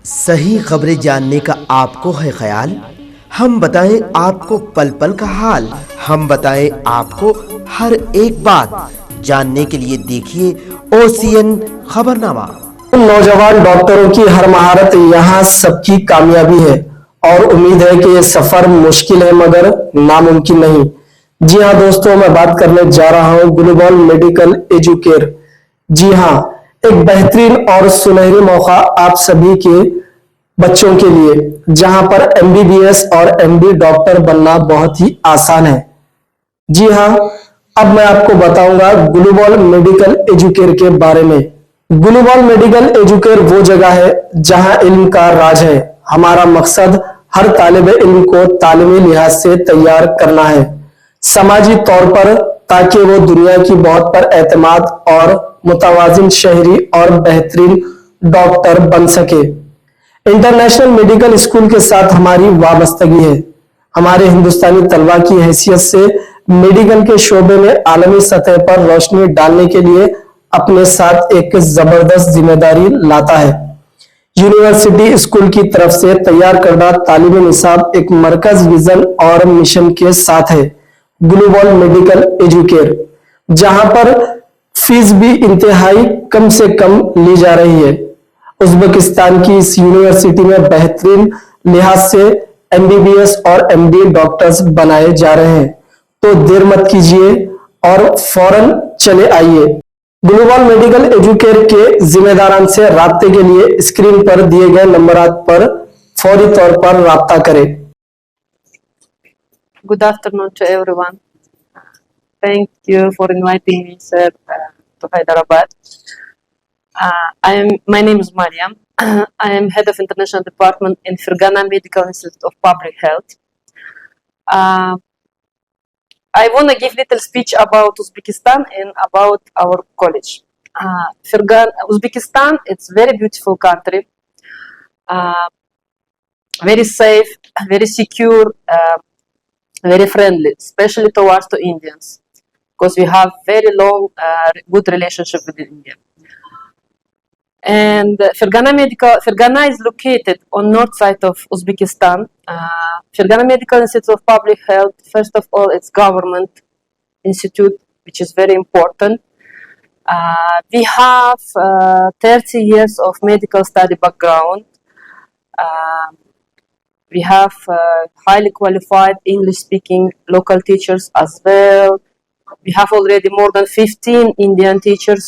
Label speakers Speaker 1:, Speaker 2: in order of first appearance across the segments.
Speaker 1: صحیح خبریں جاننے کا آپ کو ہے خیال؟ ہم بتائیں آپ کو پل پل کا حال، ہم بتائیں آپ کو ہر ایک بات جاننے کے لیے دیکھیے OCN خبرنامہ۔
Speaker 2: نوجوان ڈاکٹروں کی ہر مہارت یہاں سب کی کامیابی ہے اور امید ہے کہ یہ سفر مشکل ہے مگر ناممکن نہیں۔ جی ہاں دوستوں، میں بات کرنے جا رہا ہوں گلوبل میڈیکل ایجوکیئر۔ جی ہاں، ایک بہترین اور سنہری موقع آپ سبھی کے بچوں کے لیے، جہاں پر MBBS اور MD ڈاکٹر بننا بہت ہی آسان ہے۔ جی ہاں، اب میں آپ کو بتاؤں گا گلوبل میڈیکل ایجوکیئر کے بارے میں۔ گلوبل میڈیکل ایجوکیئر وہ جگہ ہے جہاں علم کا راج ہے۔ ہمارا مقصد ہر طالب علم کو تعلیمی لحاظ سے تیار کرنا ہے، سماجی طور پر، تاکہ وہ دنیا کی بہت پر اعتماد اور متوازن شہری اور بہترین ڈاکٹر بن سکے۔ انٹرنیشنل میڈیکل اسکول کے ساتھ ہماری وابستگی ہے۔ ہمارے ہندوستانی طلبہ کی حیثیت سے میڈیکل کے شعبے میں عالمی سطح پر روشنی ڈالنے کے لیے اپنے ساتھ ایک زبردست ذمہ داری لاتا ہے۔ یونیورسٹی اسکول کی طرف سے تیار کردہ تعلیمی نصاب ایک مرکز ویژن اور مشن کے ساتھ ہے، گلوبل میڈیکل ایجوکیئر، جہاں پر فیس بھی انتہائی کم سے کم لی جا رہی ہے۔ ازبکستان کی اس یونیورسٹی میں بہترین لحاظ سے MBBS اور MD ڈاکٹرز بنائے جا رہے ہیں، تو دیر مت کیجیے اور فوراً چلے آئیے۔ گلوبل میڈیکل ایجوکیئر کے ذمہ داران سے رابطے کے لیے اسکرین پر دیے گئے نمبرات پر فوری طور پر رابطہ کریں۔
Speaker 3: Good afternoon to everyone. Thank you for inviting me, sir, to Hyderabad. My name is Mariam. I am head of international department in Fergana Medical Institute of Public Health. I want to give little speech about Uzbekistan and about our college. Uzbekistan, it's very beautiful country, very safe, very secure, very friendly, especially towards the Indians, because we have very long, good relationship with India. And Fergana is located on north side of Uzbekistan. Fergana Medical Institute of Public Health, first of all, it's government institute, which is very important. We have 30 years of medical study background. We have highly qualified English-speaking local teachers as well. We have already more than 15 Indian teachers.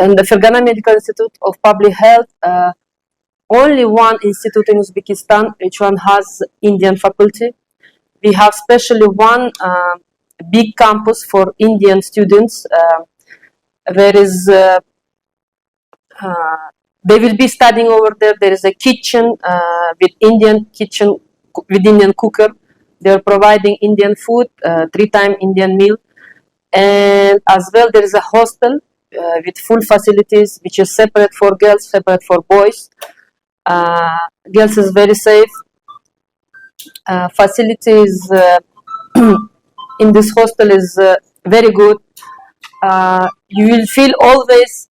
Speaker 3: And the Fergana Medical Institute of Public Health, only one institute in Uzbekistan which one has Indian faculty. We have especially one big campus for Indian students. There is they will be studying over there. There is a kitchen with Indian cooker. They are providing Indian food, 3-time Indian meal, and as well there is a hostel with full facilities, which is separate for girls, separate for boys. Girls is very safe. Facilities in this hostel is very good. You will feel always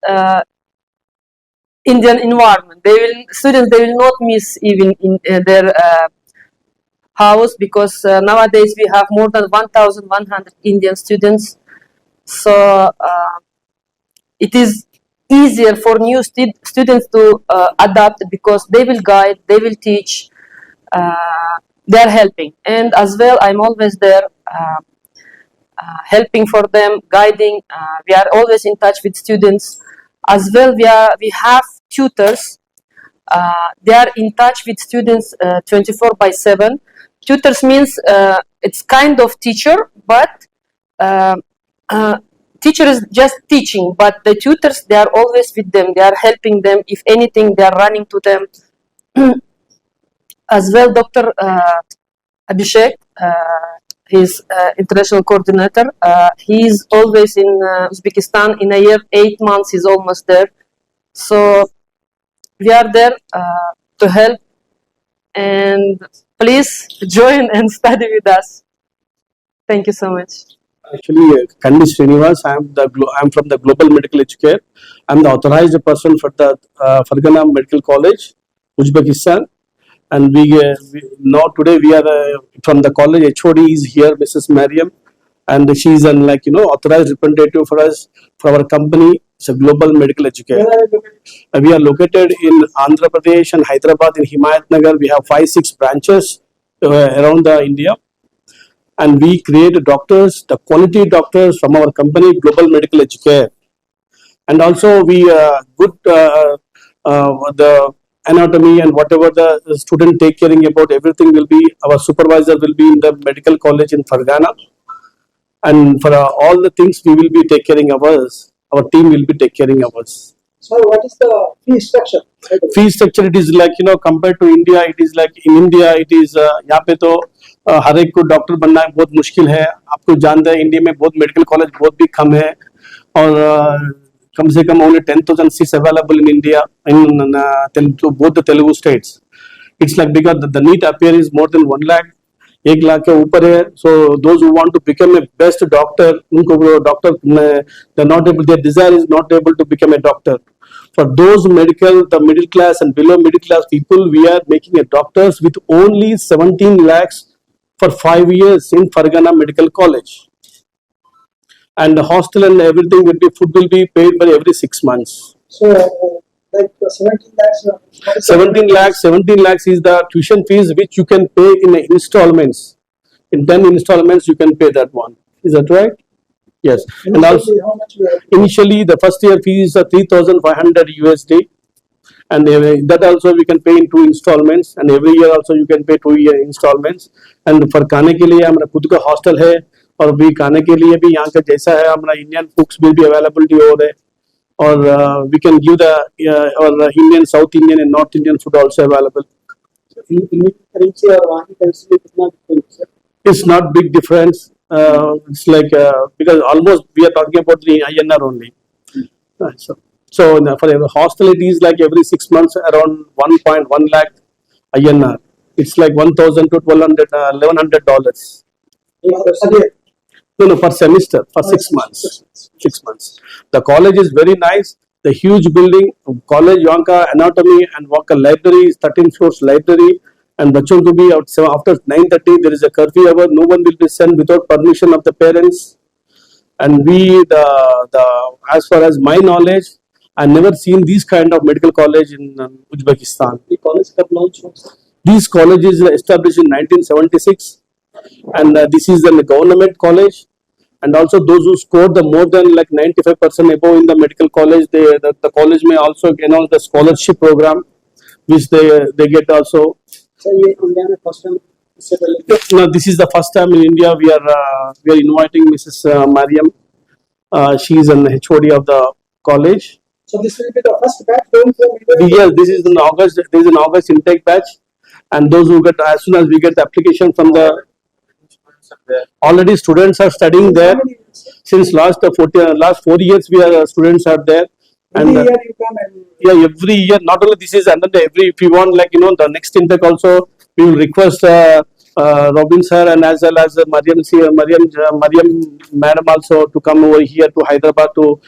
Speaker 3: Indian environment. Students will not miss even in their house, because nowadays we have more than 1,100 Indian students. So it is easier for new students to adapt, because they will guide, they will teach, they are helping. And as well, I'm always there helping for them, guiding. We are always in touch with students. As well, we have tutors. They are in touch with students 24/7. Tutors means it's kind of teacher, but teacher is just teaching, but the tutors, they are always with them. They are helping them. If anything, they are running to them. As well, Dr. Abhishek, he's international coordinator. He's always in Uzbekistan. In a year, 8 months, he's almost there. So we are there to help, and please join and study with us. Thank you so much.
Speaker 4: Actually, Kandi Srinivas, I'm from the Global Medical Educare. I'm the authorized person for the Fargana Medical College, Uzbekistan. And now today we are from the college HOD is here, Mrs. Mariam, and she is an authorized representative for us for our company. It's a global medical educator. We are located in Andhra Pradesh and Hyderabad in Himayatnagar. We have 5-6 branches around India, and we create doctors, the quality doctors from our company, Global Medical Educare. And also we the anatomy and whatever the student take caring about, everything will be, our supervisor will be in the medical college in Fargana, and for all the things we will be take caring of us, our team will be take caring of us.
Speaker 2: So what is the fee structure?
Speaker 4: Fee structure, it is like compared to India, it is like in India it is यहाँ पे तो हर एक को doctor बनना बहुत मुश्किल है. आपको जानते हैं इंडिया में बहुत मेडिकल कॉलेज बहुत भी कम है, और कम से कम only 10,000 seats available in India in both the Telugu states. It's like because the NEET appear is more than 1 lakh, 1 lakh के ऊपर है. So those who want to become a best doctor, उनको doctor they're not able, their desire is not able to become a doctor. For those the middle class and below middle class people, we are making a doctors with only 17 lakhs for 5 years in Fargana Medical College. And the hostel and everything will be, food will be paid by every 6 months.
Speaker 2: So like 17 lakhs.
Speaker 4: 17 lakhs is the tuition fees which you can pay in installments. In 10 installments you can pay that one. Is that right? Yes.
Speaker 2: Initially,
Speaker 4: and also
Speaker 2: how much you have?
Speaker 4: initially the first year fee is 3,500 USD, and that also we can pay in 2 installments, and every year also you can pay 2 year installments. And for खाने के लिए हमारा खुद का hostel है, और भी खाने के लिए भी यहाँ का जैसा है हमारा इंडियन फूड्स भी अवेलेबिलिटी हो रहे, और we can give the or Indian, South Indian and North Indian food also available. It's not big difference. It's like because almost we are talking about the INR only. So for a hostel it is like every 6 months around 1.1 lakh INR. It's like $1,000 to $1,100. No, per semester, for 6 months. 6 months. The college is very nice. The huge building, college, Yanka anatomy and Waka library, 13 floors library. And bachon ko bhi after 9:30 there is a curfew hour. No one will be sent without permission of the parents. And as far as my knowledge, I never seen this kind of medical college in Uzbekistan.
Speaker 2: The college got launched.
Speaker 4: This college is established in 1976, and this is a government college. And also those who scored the more than like 95% above in the medical college, the college may also announce the scholarship program, which they get also.
Speaker 2: So India में first time.
Speaker 4: No, this is the first time in India we are inviting Mrs. Mariam. She is an HOD of the college.
Speaker 2: So this will be the first batch going for.
Speaker 4: Yes, this is in August. There is an August intake batch, and those who get, as soon as we get the application from the, already students are studying there since last 4 years. Students are there.
Speaker 2: Every year you come and.
Speaker 4: Yeah, every year. Not only this is, and then if you want, like the next intake also, we will request Robin sir and as well as Mariam madam also to come over here to Hyderabad to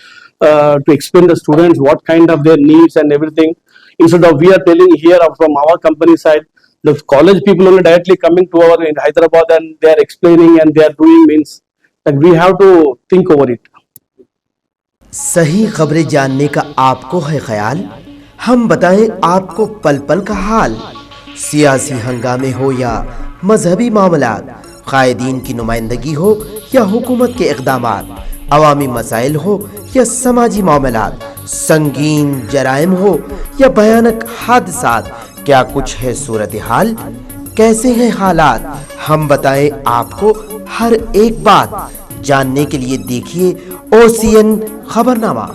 Speaker 4: explain the students what kind of their needs and everything. Instead of we are telling here from our company side, the college people only directly coming to our in Hyderabad and they are explaining and they are doing, means that we have to think over it.
Speaker 1: सही खबरें जानने का आपको है ख्याल, हम बताएं आपको पल पल का हाल। सियासी हंगामे हो या मजहबी मामलात, कायदीन की नुमाइंदगी हो या हुकूमत के इक़दामात, अवामी मसाइल हो या समाजी मामलात, संगीन जराइम हो या भयानक हादसात, क्या कुछ है सूरत हाल, कैसे हैं हालात, हम बताएं आपको हर एक बात। जानने के लिए देखिए OCN खबरनामा।